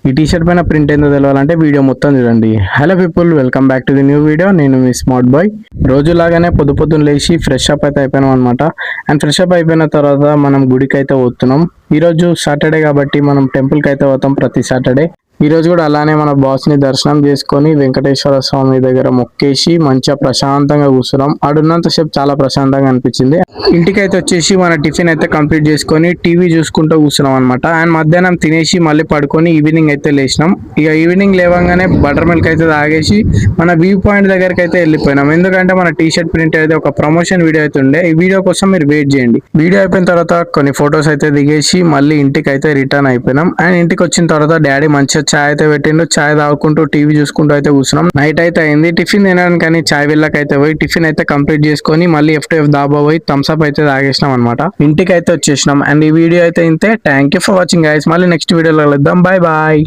ఈ T shirt పైన print ఏందో తెలవాలంటే వీడియో మొత్తం చూడండి. Hello people, welcome back to the new video. నేను మీ స్మార్ట్ బాయ్. రోజులాగానే పొద్దున్న లేచి ఫ్రెష్ అప్ అయితే అయిపోయినాం అనమాట. అండ్ ఫ్రెష్ అప్ అయిపోయిన తర్వాత మనం గుడికి అయితే పోతున్నాం. ఈరోజు సాటర్డే కాబట్టి మనం టెంపుల్కి అయితే పోతాం ప్రతి సాటర్డే. ఈ రోజు కూడా అలానే మన బాస్ ని దర్శనం చేసుకొని వెంకటేశ్వర స్వామి దగ్గర మొక్కేసి మంచిగా ప్రశాంతంగా కూర్చున్నాం. ఆడున్నంతసేపు చాలా ప్రశాంతంగా అనిపించింది. ఇంటికైతే వచ్చేసి మన టిఫిన్ అయితే కంప్లీట్ చేసుకొని టీవీ చూసుకుంటూ కూర్చున్నాం అనమాట. అండ్ మధ్యాహ్నం తినేసి మళ్ళీ పడుకొని ఈవినింగ్ అయితే లేచినాం. ఇక ఈవినింగ్ లేవగానే బటర్ మిల్క్ అయితే తాగేసి మన వ్యూ పాయింట్ దగ్గరికి అయితే వెళ్ళిపోయినాం. ఎందుకంటే మన టీ షర్ట్ ప్రింట్ అయితే ఒక ప్రమోషన్ వీడియో అయితే ఉండే. ఈ వీడియో కోసం మీరు వెయిట్ చేయండి. వీడియో అయిపోయిన తర్వాత కొన్ని ఫొటోస్ అయితే దిగేసి మళ్ళీ ఇంటికి అయితే రిటర్న్ అయిపోయినాం. అండ్ ఇంటికి వచ్చిన తర్వాత డాడీ మంచిగా చాయ్ అయితే పెట్టిండు. చాయ్ తాగుకుంటూ టీవీ చూసుకుంటూ అయితే కూర్చున్నాం. నైట్ అయితే అయింది. టిఫిన్ తినడానికి కానీ చాయ్ వెళ్ళకి అయితే పోయి టిఫిన్ అయితే కంప్లీట్ చేసుకొని మళ్ళీ FTF దాబా పోయి థమ్స్అప్ అయితే తాగేసినాం అనమాట. ఇంటికి అయితే వచ్చేసినాం. అండ్ ఈ వీడియో అయితే ఇంతే. Thank you for watching guys. మళ్ళీ నెక్స్ట్ వీడియోలో కలుద్దాం. Bye bye.